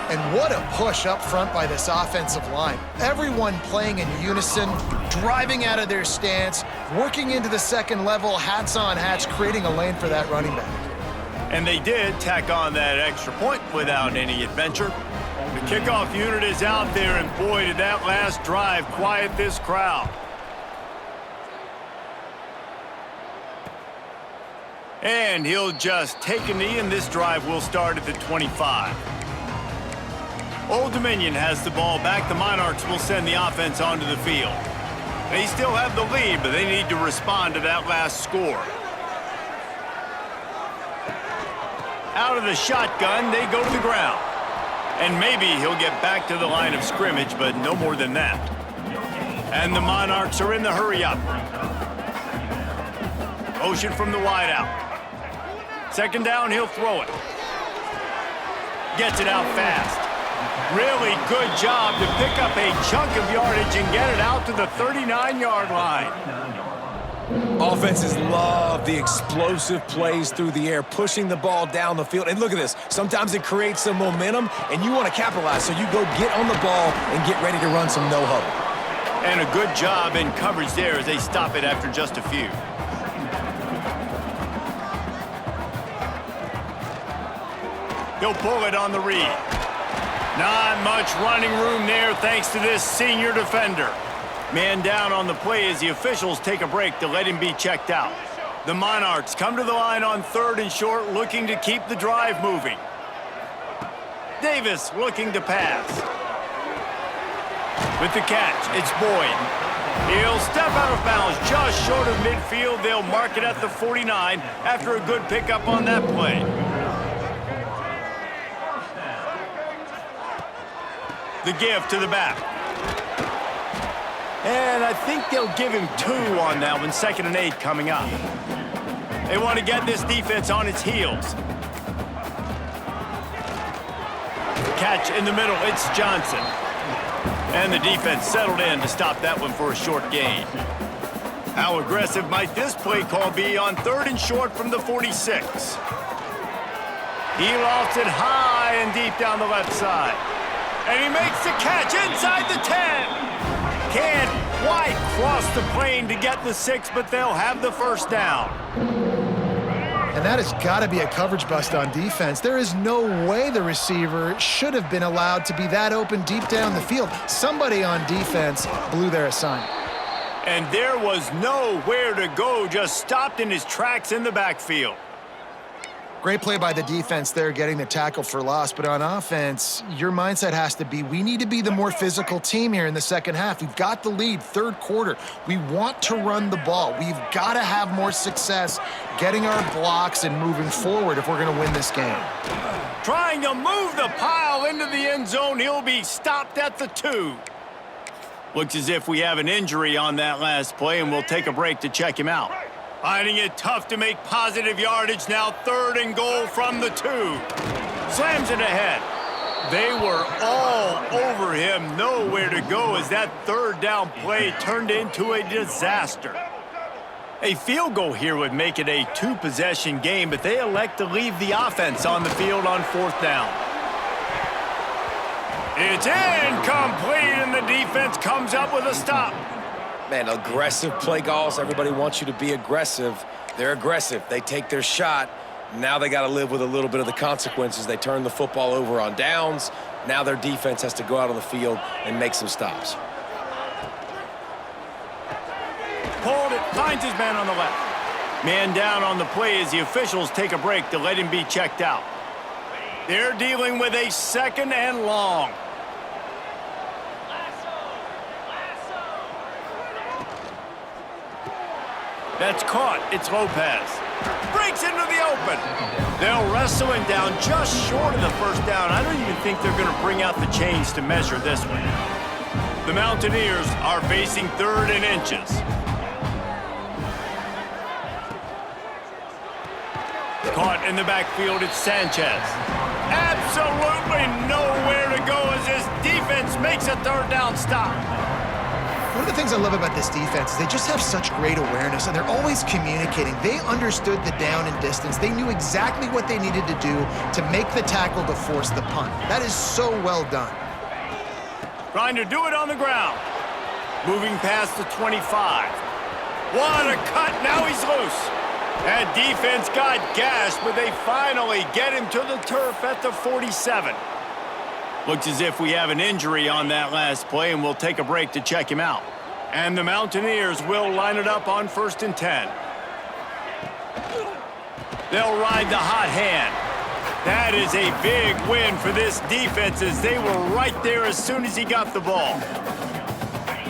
And what a push up front by this offensive line. Everyone playing in unison, driving out of their stance, working into the second level, hats on hats, creating a lane for that running back. And they did tack on that extra point without any adventure. The kickoff unit is out there, and boy, did that last drive quiet this crowd. And he'll just take a knee, and this drive will start at the 25. Old Dominion has the ball back. The Monarchs will send the offense onto the field. They still have the lead, but they need to respond to that last score. Out of the shotgun, they go to the ground. And maybe he'll get back to the line of scrimmage, but no more than that. And the Monarchs are in the hurry-up. Motion from the wideout. Second down, he'll throw it. Gets it out fast. Really good job to pick up a chunk of yardage and get it out to the 39-yard line. Offenses love the explosive plays through the air, pushing the ball down the field. And look at this. Sometimes it creates some momentum, and you want to capitalize. So you go get on the ball and get ready to run some no-huddle. And a good job in coverage there as they stop it after just a few. He'll pull it on the read. Not much running room there thanks to this senior defender. Man down on the play as the officials take a break to let him be checked out. The Monarchs come to the line on 3rd and short, looking to keep the drive moving. Davis looking to pass. With the catch, it's Boyd. He'll step out of bounds just short of midfield. They'll mark it at the 49 after a good pickup on that play. The give to the back. And I think they'll give him 2 on that one, 2nd and 8 coming up. They want to get this defense on its heels. Catch in the middle, it's Johnson. And the defense settled in to stop that one for a short gain. How aggressive might this play call be on 3rd and short from the 46? He lofts it high and deep down the left side. And he makes the catch inside the 10. Can't quite cross the plane to get the 6, but they'll have the first down. And that has got to be a coverage bust on defense. There is no way the receiver should have been allowed to be that open deep down the field. Somebody on defense blew their assignment. And there was nowhere to go, just stopped in his tracks in the backfield. Great play by the defense there, getting the tackle for loss. But on offense, your mindset has to be, we need to be the more physical team here in the second half. We've got the lead, 3rd quarter. We want to run the ball. We've got to have more success getting our blocks and moving forward if we're going to win this game. Trying to move the pile into the end zone. He'll be stopped at the 2. Looks as if we have an injury on that last play, and we'll take a break to check him out. Finding it tough to make positive yardage now, 3rd and goal from the 2. Slams it ahead. They were all over him, nowhere to go as that third down play turned into a disaster. A field goal here would make it a two-possession game, but they elect to leave the offense on the field on fourth down. It's incomplete, and the defense comes up with a stop. Man, aggressive play calls. Everybody wants you to be aggressive. They're aggressive. They take their shot. Now they got to live with a little bit of the consequences. They turn the football over on downs. Now their defense has to go out on the field and make some stops. Hold it, finds his man on the left. Man down on the play as the officials take a break to let him be checked out. They're dealing with a second and long. That's caught. It's Lopez. Breaks into the open. They'll wrestle him down just short of the first down. I don't even think they're going to bring out the chains to measure this one. The Mountaineers are facing third and inches. Caught in the backfield, it's Sanchez. Absolutely nowhere to go as this defense makes a third down stop. One of the things I love about this defense is they just have such great awareness, and they're always communicating. They understood the down and distance. They knew exactly what they needed to do to make the tackle to force the punt. That is so well done. Trying to do it on the ground. Moving past the 25. What a cut. Now he's loose. That defense got gashed, but they finally get him to the turf at the 47. Looks as if we have an injury on that last play, and we'll take a break to check him out. And the Mountaineers will line it up on 1st and 10. They'll ride the hot hand. That is a big win for this defense as they were right there as soon as he got the ball.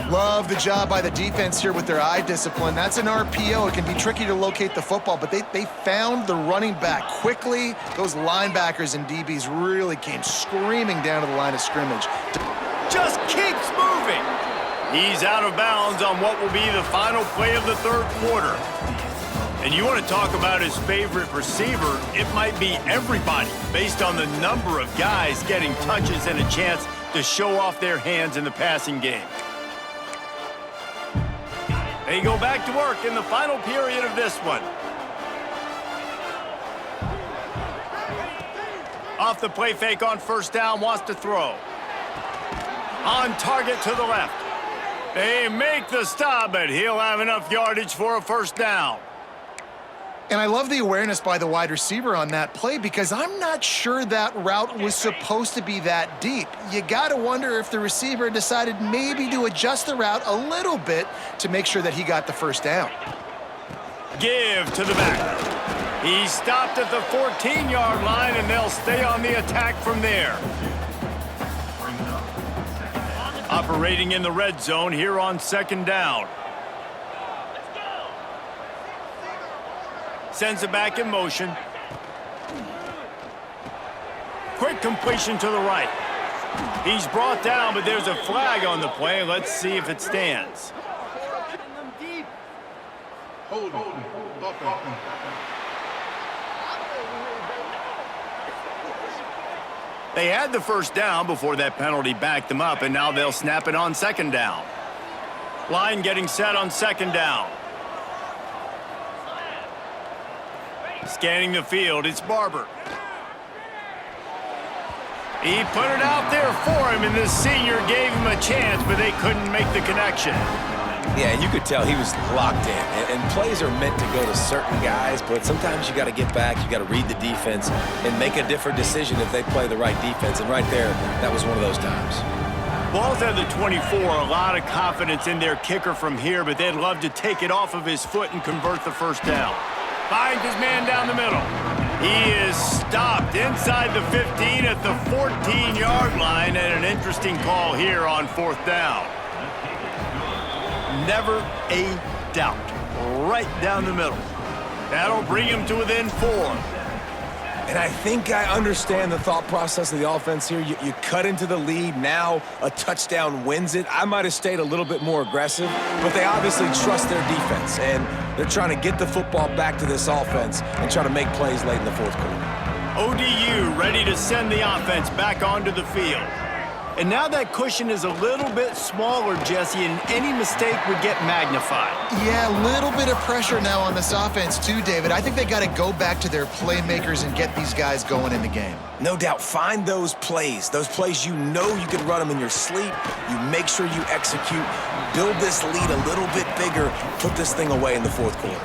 Love the job by the defense here with their eye discipline. That's an RPO. It can be tricky to locate the football, but they found the running back quickly. Those linebackers and DBs really came screaming down to the line of scrimmage. Just keeps moving. He's out of bounds on what will be the final play of the third quarter. And you want to talk about his favorite receiver, it might be everybody based on the number of guys getting touches and a chance to show off their hands in the passing game. They go back to work in the final period of this one. Off the play fake on first down, wants to throw. On target to the left. They make the stop, but he'll have enough yardage for a first down. And I love the awareness by the wide receiver on that play because I'm not sure that route was supposed to be that deep. You got to wonder if the receiver decided maybe to adjust the route a little bit to make sure that he got the first down. Give to the back. He stopped at the 14-yard line, and they'll stay on the attack from there. Operating in the red zone here on 2nd down. Sends it back in motion. Quick completion to the right. He's brought down, but there's a flag on the play. Let's see if it stands. They had the first down before that penalty backed them up, and now they'll snap it on 2nd down. Line getting set on 2nd down. Scanning the field, it's Barber. He put it out there for him, and the senior gave him a chance, but they couldn't make the connection. Yeah, you could tell he was locked in. And plays are meant to go to certain guys, but sometimes you got to get back, you got to read the defense, and make a different decision if they play the right defense. And right there, that was one of those times. Ball's at the 24, a lot of confidence in their kicker from here, but they'd love to take it off of his foot and convert the first down. Finds his man down the middle. He is stopped inside the 15 at the 14-yard line, and an interesting call here on 4th down. Never a doubt. Right down the middle. That'll bring him to within 4. And I think I understand the thought process of the offense here. You cut into the lead. Now a touchdown wins it. I might have stayed a little bit more aggressive, but they obviously trust their defense, and they're trying to get the football back to this offense and try to make plays late in the 4th quarter. ODU ready to send the offense back onto the field. And now that cushion is a little bit smaller, Jesse, and any mistake would get magnified. Yeah, a little bit of pressure now on this offense too, David. I think they got to go back to their playmakers and get these guys going in the game. No doubt, find those plays you know you can run them in your sleep. You make sure you execute, build this lead a little bit bigger, put this thing away in the fourth quarter.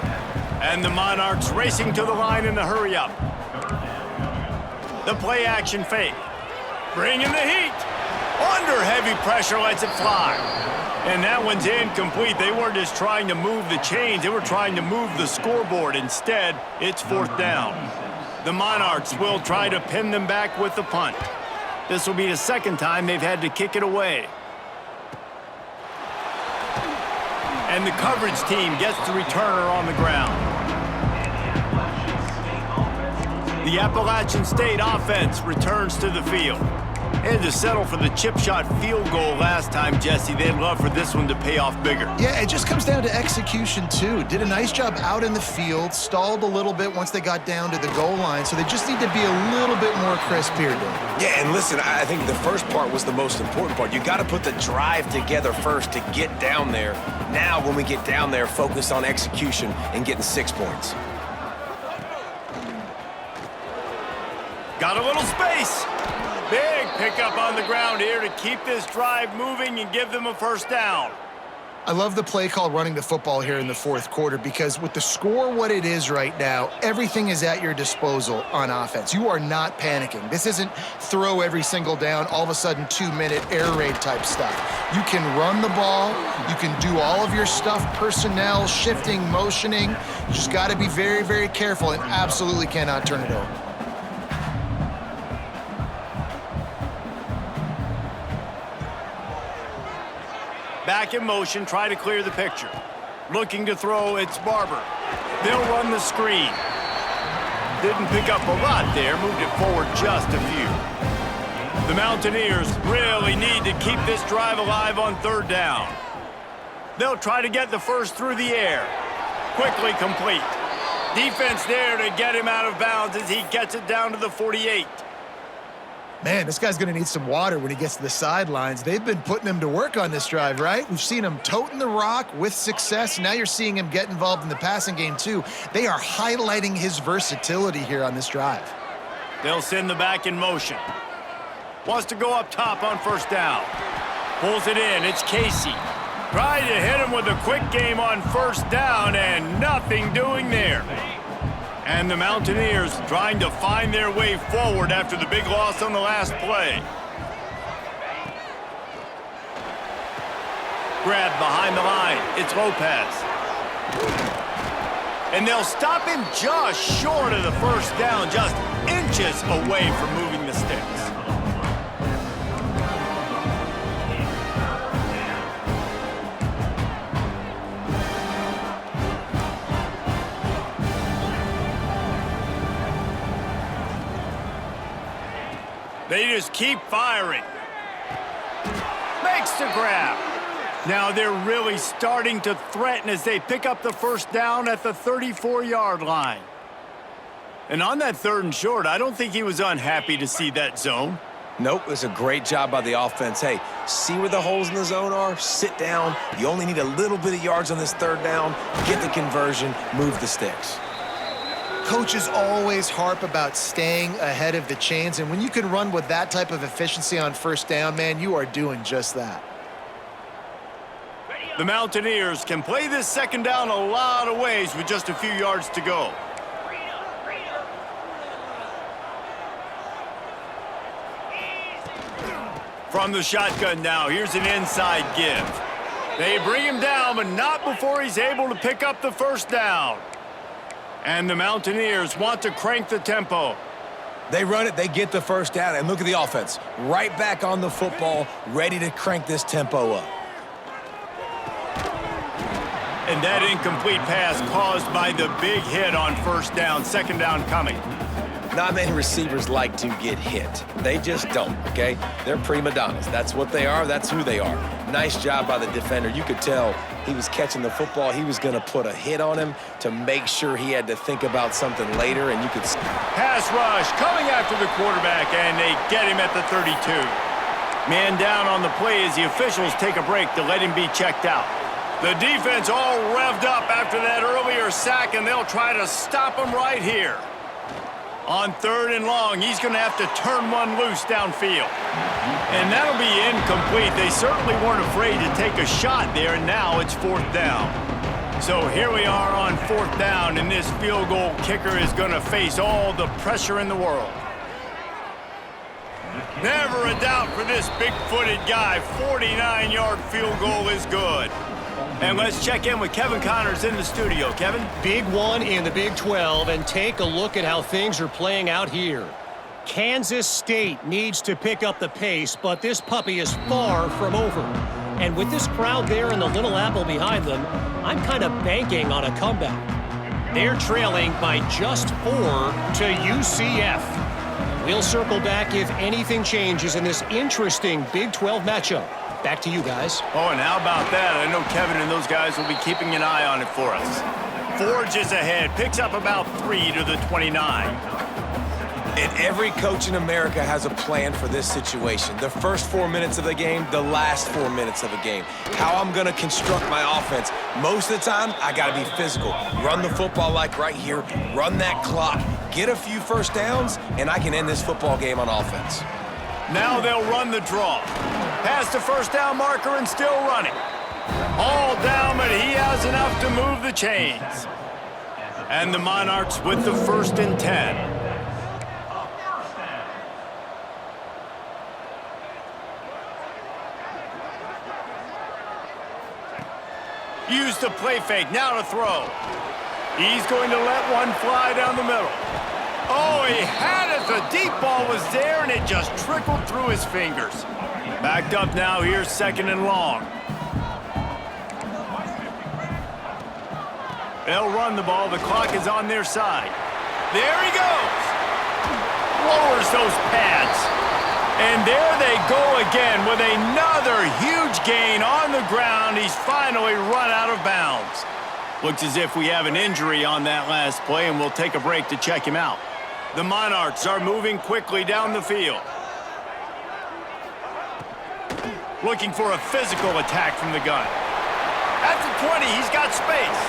And the Monarchs racing to the line in the hurry-up. The play-action fake. Bringing the heat. Under heavy pressure, lets it fly. And that one's incomplete. They weren't just trying to move the chains. They were trying to move the scoreboard. Instead, it's fourth down. The Monarchs will try to pin them back with the punt. This will be the second time they've had to kick it away. And the coverage team gets the returner on the ground. The Appalachian State offense returns to the field. They had to settle for the chip shot field goal last time, Jesse. They'd love for this one to pay off bigger. Yeah, it just comes down to execution, too. Did a nice job out in the field, stalled a little bit once they got down to the goal line, so they just need to be a little bit more crisp here, Dave. Yeah, and listen, I think the first part was the most important part. You got to put the drive together first to get down there. Now, when we get down there, focus on execution and getting 6 points. Got a little space. Big pickup on the ground here to keep this drive moving and give them a first down. I love the play call running the football here in the fourth quarter because with the score what it is right now, everything is at your disposal on offense. You are not panicking. This isn't throw every single down, all of a sudden 2-minute air raid type stuff. You can run the ball. You can do all of your stuff, personnel, shifting, motioning. You just got to be very, very careful and absolutely cannot turn it over. Back in motion, try to clear the picture. Looking to throw, it's Barber. They'll run the screen. Didn't pick up a lot there, moved it forward just a few. The Mountaineers really need to keep this drive alive on third down. They'll try to get the first through the air. Quickly complete. Defense there to get him out of bounds as he gets it down to the 48. Man, this guy's going to need some water when he gets to the sidelines. They've been putting him to work on this drive, right? We've seen him toting the rock with success. Now you're seeing him get involved in the passing game, too. They are highlighting his versatility here on this drive. They'll send the back in motion. Wants to go up top on first down. Pulls it in. It's Casey. Tried to hit him with a quick game on first down, and nothing doing there. And the Mountaineers trying to find their way forward after the big loss on the last play. Grab behind the line. It's Lopez. And they'll stop him just short of the first down, just inches away from moving the sticks. They just keep firing. Makes the grab. Now they're really starting to threaten as they pick up the first down at the 34-yard line. And on that third and short, I don't think he was unhappy to see that zone. Nope, it's a great job by the offense. Hey, see where the holes in the zone are, sit down. You only need a little bit of yards on this third down, get the conversion, move the sticks. Coaches always harp about staying ahead of the chains, and when you can run with that type of efficiency on first down, man, you are doing just that. The Mountaineers can play this second down a lot of ways with just a few yards to go. From the shotgun now, here's an inside give. They bring him down, but not before he's able to pick up the first down. And the Mountaineers want to crank the tempo. They run it, they get the first down, and look at the offense. Right back on the football, ready to crank this tempo up. And that incomplete pass caused by the big hit on first down, second down coming. Not many receivers like to get hit. They just don't, okay? They're prima donnas. That's what they are. That's who they are. Nice job by the defender. You could tell he was catching the football. He was going to put a hit on him to make sure he had to think about something later, and you could... Pass rush coming after the quarterback, and they get him at the 32. Man down on the play as the officials take a break to let him be checked out. The defense all revved up after that earlier sack, and they'll try to stop him right here. On 3rd and long, he's going to have to turn one loose downfield. And that'll be incomplete. They certainly weren't afraid to take a shot there, and now it's 4th down. So here we are on 4th down, and this field goal kicker is going to face all the pressure in the world. Never a doubt for this big-footed guy. 49-yard field goal is good. And let's check in with Kevin Connors in the studio. Kevin? Big one in the Big 12, and take a look at how things are playing out here. Kansas State needs to pick up the pace, but this puppy is far from over. And with this crowd there and the Little Apple behind them, I'm kind of banking on a comeback. They're trailing by just 4 to UCF. We'll circle back if anything changes in this interesting Big 12 matchup. Back to you guys. Oh, and how about that? I know Kevin and those guys will be keeping an eye on it for us. Forges ahead, picks up about 3 to the 29. And every coach in America has a plan for this situation. The first 4 minutes of the game, the last 4 minutes of the game. How I'm going to construct my offense. Most of the time, I got to be physical. Run the football like right here. Run that clock. Get a few first downs, and I can end this football game on offense. Now they'll run the draw. Past the first down marker and still running. All down, but he has enough to move the chains. And the Monarchs with the 1st and 10. Use the play fake, now to throw. He's going to let one fly down the middle. Oh, he had it. The deep ball was there, and it just trickled through his fingers. Backed up now, here's 2nd and long. They'll run the ball. The clock is on their side. There he goes. Lowers those pads. And there they go again with another huge gain on the ground. He's finally run out of bounds. Looks as if we have an injury on that last play, and we'll take a break to check him out. The Monarchs are moving quickly down the field. Looking for a physical attack from the gun. At the 20, he's got space.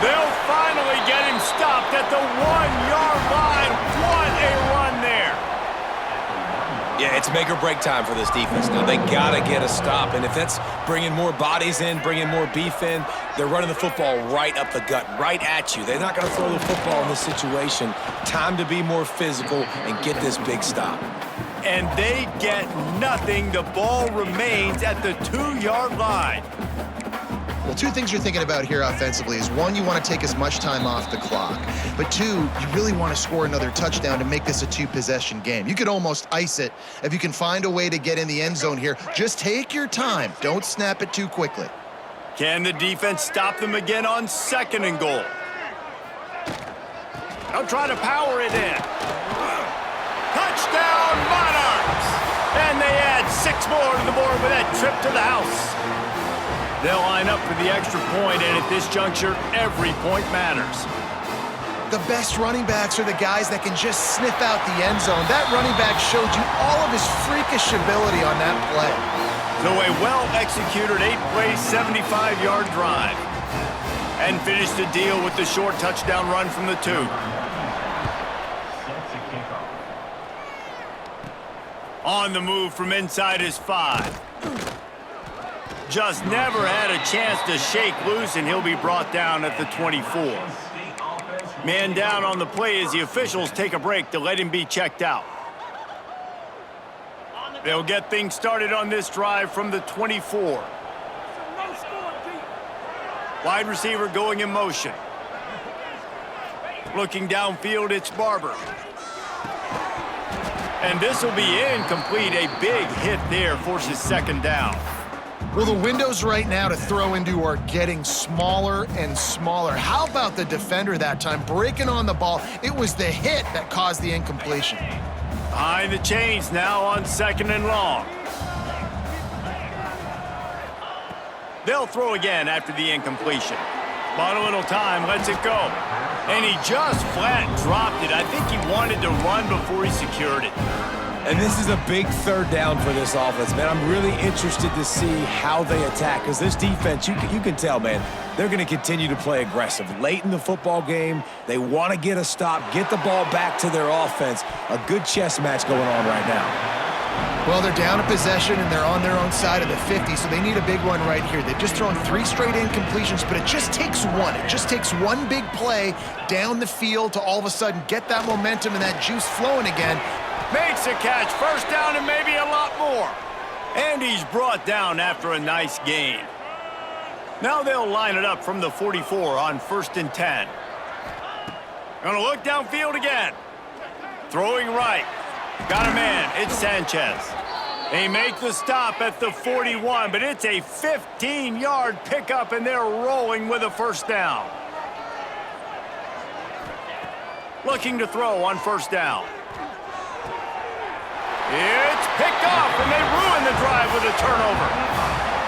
They'll finally get him stopped at the 1-yard line. What a run there. Yeah, it's make or break time for this defense. Now, they got to get a stop, and if that's bringing more bodies in, bringing more beef in, they're running the football right up the gut, right at you. They're not going to throw the football in this situation. Time to be more physical and get this big stop. And they get nothing. The ball remains at the 2-yard line. Well, 2 things you're thinking about here offensively is, 1, you want to take as much time off the clock. But 2, you really want to score another touchdown to make this a 2-possession game. You could almost ice it if you can find a way to get in the end zone here. Just take your time. Don't snap it too quickly. Can the defense stop them again on 2nd and goal? They'll try to power it in. Touchdown, Monarchs! And they add 6 more to the board with that trip to the house. They'll line up for the extra point, and at this juncture, every point matters. The best running backs are the guys that can just sniff out the end zone. That running back showed you all of his freakish ability on that play. So a well-executed 8-play, 75-yard drive. And finish the deal with the short touchdown run from the 2. On the move from inside his 5. Just never had a chance to shake loose, and he'll be brought down at the 24. Man down on the play as the officials take a break to let him be checked out. They'll get things started on this drive from the 24. Wide receiver going in motion. Looking downfield, it's Barber. And this will be incomplete. A big hit there forces 2nd down. Well, the windows right now to throw into are getting smaller and smaller. How about the defender that time breaking on the ball? It was the hit that caused the incompletion. Behind the chains now on 2nd and long. They'll throw again after the incompletion. Bought a little time, lets it go. And he just flat dropped it. I think he wanted to run before he secured it. And this is a big 3rd down for this offense, man. I'm really interested to see how they attack, because this defense, you can tell, man, they're going to continue to play aggressive. Late in the football game, they want to get a stop, get the ball back to their offense. A good chess match going on right now. Well, they're down a possession, and they're on their own side of the 50, so they need a big one right here. They've just thrown 3 straight incompletions, but it just takes one. It just takes one big play down the field to all of a sudden get that momentum and that juice flowing again. Makes a catch, 1st down and maybe a lot more. And he's brought down after a nice gain. Now they'll line it up from the 44 on 1st and 10. Gonna look downfield again. Throwing right. Got a man, it's Sanchez. They make the stop at the 41, but it's a 15-yard pickup, and they're rolling with a 1st down. Looking to throw on 1st down. It's picked off, and they ruin the drive with a turnover.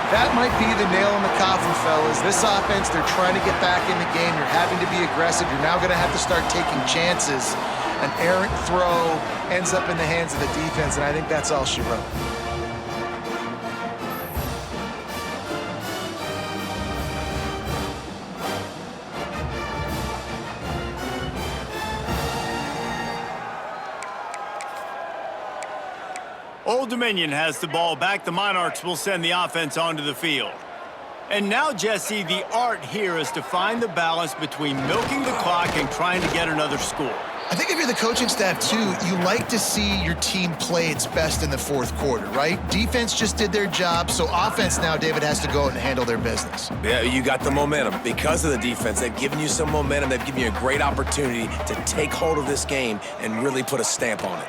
That might be the nail in the coffin, fellas. This offense, they're trying to get back in the game. You're having to be aggressive. You're now going to have to start taking chances. An errant throw ends up in the hands of the defense, and I think that's all she wrote. Old Dominion has the ball back. The Monarchs will send the offense onto the field. And now, Jesse, the art here is to find the balance between milking the clock and trying to get another score. I think if you're the coaching staff, too, you like to see your team play its best in the 4th quarter, right? Defense just did their job, so offense now, David, has to go and handle their business. Yeah, you got the momentum. Because of the defense, they've given you some momentum. They've given you a great opportunity to take hold of this game and really put a stamp on it.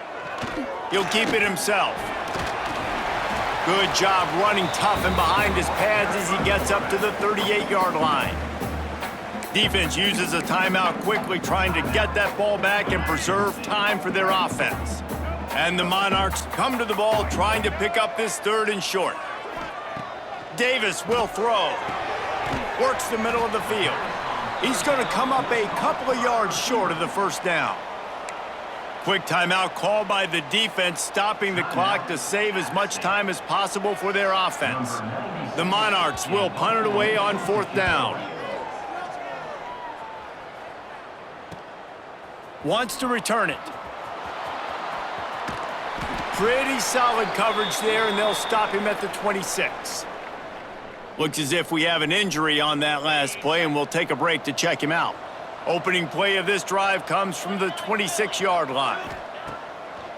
He'll keep it himself. Good job running tough and behind his pads as he gets up to the 38-yard line. Defense uses a timeout quickly, trying to get that ball back and preserve time for their offense. And the Monarchs come to the ball, trying to pick up this 3rd and short. Davis will throw. Works the middle of the field. He's going to come up a couple of yards short of the 1st down. Quick timeout called by the defense, stopping the clock to save as much time as possible for their offense. The Monarchs will punt it away on 4th down. Wants to return it. Pretty solid coverage there, and they'll stop him at the 26. Looks as if we have an injury on that last play, and we'll take a break to check him out. Opening play of this drive comes from the 26-yard line.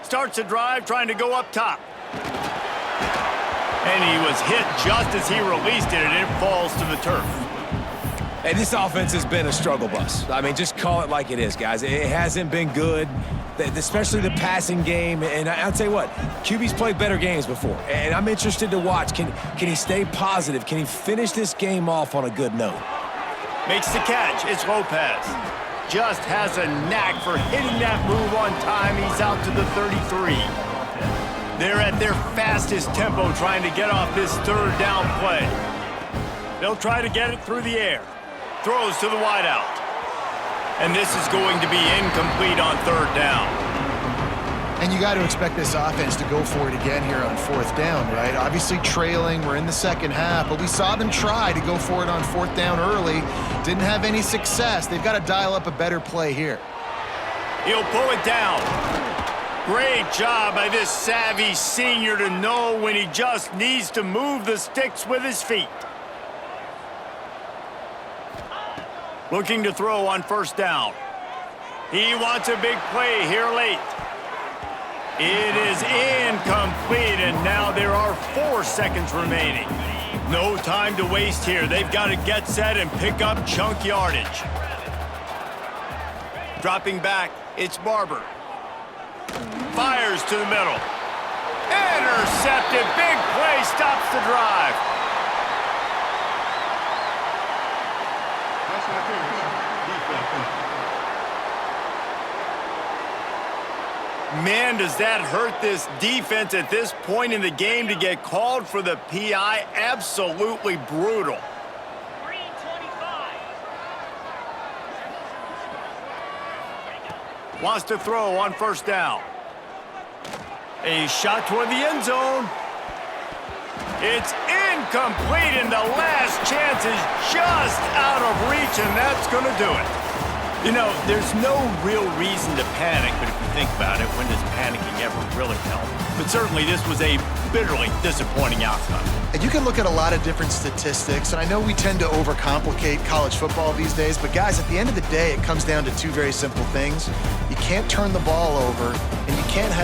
Starts the drive trying to go up top. And he was hit just as he released it, and it falls to the turf. Hey, this offense has been a struggle bus. I mean, just call it like it is, guys. It hasn't been good, especially the passing game. And I'll tell you what, QB's played better games before. And I'm interested to watch. Can he stay positive? Can he finish this game off on a good note? Makes the catch. It's Lopez. Just has a knack for hitting that move on time. He's out to the 33. They're at their fastest tempo trying to get off this 3rd down play. They'll try to get it through the air. Throws to the wideout. And this is going to be incomplete on 3rd down. And you got to expect this offense to go for it again here on 4th down, right? Obviously trailing, we're in the 2nd half, but we saw them try to go for it on 4th down early. Didn't have any success. They've got to dial up a better play here. He'll pull it down. Great job by this savvy senior to know when he just needs to move the sticks with his feet. Looking to throw on 1st down. He wants a big play here late. It is incomplete, and now there are 4 seconds remaining. No time to waste here. They've got to get set and pick up chunk yardage. Dropping back, it's Barber. Fires to the middle. Intercepted. Big play stops the drive. Man, does that hurt this defense at this point in the game to get called for the PI. Absolutely brutal. Wants to throw on first down. A shot toward the end zone. It's incomplete, and the last chance is just out of reach, and that's going to do it. You know, there's no real reason to panic, but if you think about it, when does panicking ever really help? But certainly this was a bitterly disappointing outcome. And you can look at a lot of different statistics, and I know we tend to overcomplicate college football these days, but guys, at the end of the day, it comes down to two very simple things. You can't turn the ball over, and you can't have